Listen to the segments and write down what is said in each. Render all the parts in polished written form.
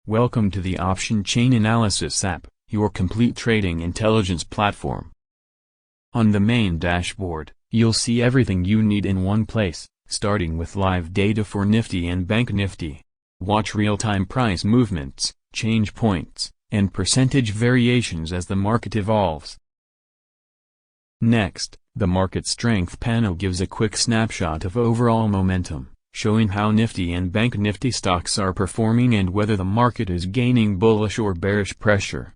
Welcome to the Option Chain Analysis app, your complete trading intelligence platform. On the main dashboard, you'll see everything you need in one place, starting with live data for Nifty and Bank Nifty. Watch real-time price movements, change points, and percentage variations as the market evolves. Next, the Market Strength panel gives a quick snapshot of overall momentum, showing how Nifty and Bank Nifty stocks are performing and whether the market is gaining bullish or bearish pressure.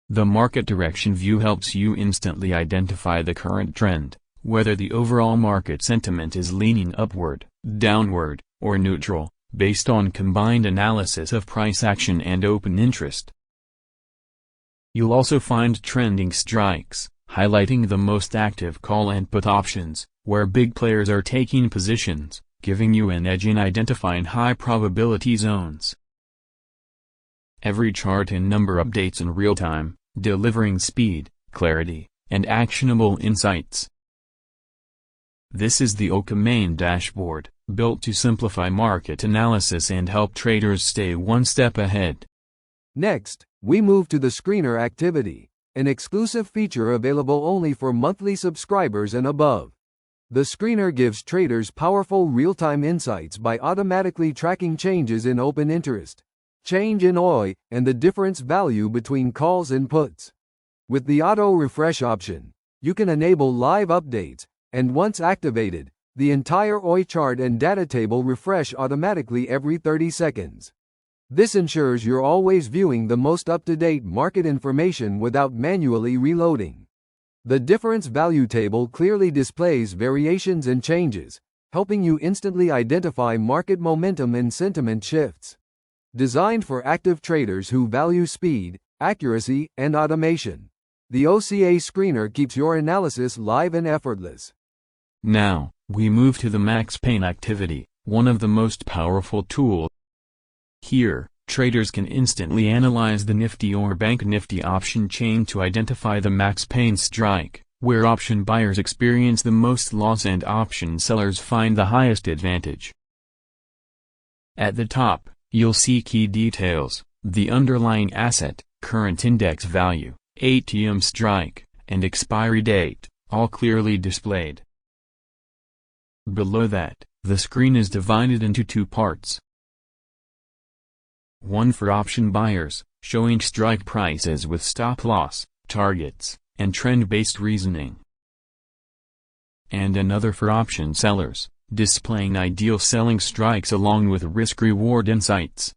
The Market Direction view helps you instantly identify the current trend, whether the overall market sentiment is leaning upward, downward, or neutral, based on combined analysis of price action and open interest. You'll also find trending strikes, highlighting the most active call and put options, where big players are taking positions, giving you an edge in identifying high probability zones. Every chart and number updates in real time, delivering speed, clarity, and actionable insights. This is the OCA main dashboard, built to simplify market analysis and help traders stay one step ahead. Next, we move to the Screener activity, an exclusive feature available only for monthly subscribers and above. The Screener gives traders powerful real-time insights by automatically tracking changes in open interest, change in OI, and the difference value between calls and puts. With the auto refresh option, you can enable live updates, and once activated, the entire OI chart and data table refresh automatically every 30 seconds. This ensures you're always viewing the most up-to-date market information without manually reloading. The difference value table clearly displays variations and changes, helping you instantly identify market momentum and sentiment shifts. Designed for active traders who value speed, accuracy, and automation, the OCA Screener keeps your analysis live and effortless. Now, we move to the Max Pain activity, one of the most powerful tools. Here, traders can instantly analyze the Nifty or Bank Nifty option chain to identify the max pain strike, where option buyers experience the most loss and option sellers find the highest advantage. At the top, you'll see key details, the underlying asset, current index value, ATM strike, and expiry date, all clearly displayed. Below that, the screen is divided into two parts. One for option buyers, showing strike prices with stop loss, targets, and trend-based reasoning. And another for option sellers, displaying ideal selling strikes along with risk-reward insights.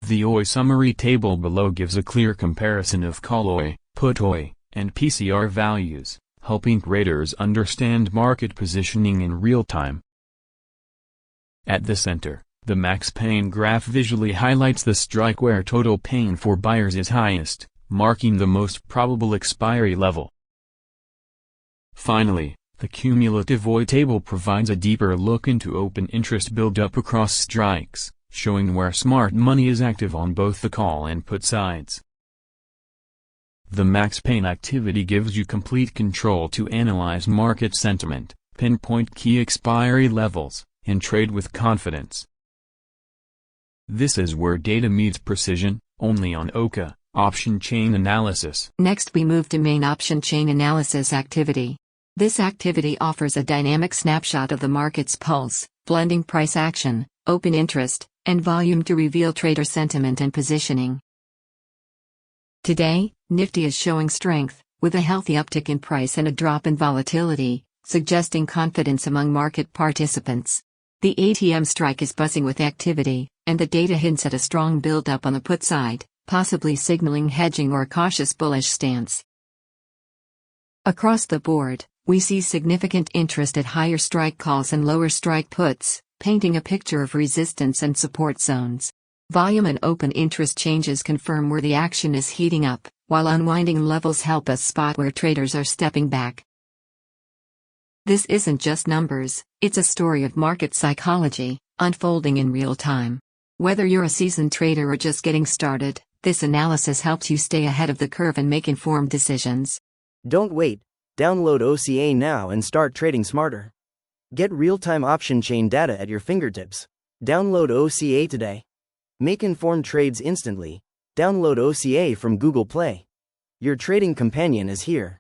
The OI summary table below gives a clear comparison of call OI, put OI, and PCR values, helping traders understand market positioning in real time. At the center, the max pain graph visually highlights the strike where total pain for buyers is highest, marking the most probable expiry level. Finally, the cumulative OI table provides a deeper look into open interest build-up across strikes, showing where smart money is active on both the call and put sides. The max pain activity gives you complete control to analyze market sentiment, pinpoint key expiry levels, and trade with confidence. This is where data meets precision, only on OCA, Option Chain Analysis. Next we move to Main Option Chain Analysis activity. This activity offers a dynamic snapshot of the market's pulse, blending price action, open interest, and volume to reveal trader sentiment and positioning. Today, Nifty is showing strength, with a healthy uptick in price and a drop in volatility, suggesting confidence among market participants. The ATM strike is buzzing with activity, and the data hints at a strong build-up on the put side, possibly signaling hedging or a cautious bullish stance. Across the board, we see significant interest at higher strike calls and lower strike puts, painting a picture of resistance and support zones. Volume and open interest changes confirm where the action is heating up, while unwinding levels help us spot where traders are stepping back. This isn't just numbers, it's a story of market psychology, unfolding in real time. Whether you're a seasoned trader or just getting started, this analysis helps you stay ahead of the curve and make informed decisions. Don't wait, download OCA now and start trading smarter. Get real-time option chain data at your fingertips. Download OCA today. Make informed trades instantly. Download OCA from Google Play. Your trading companion is here.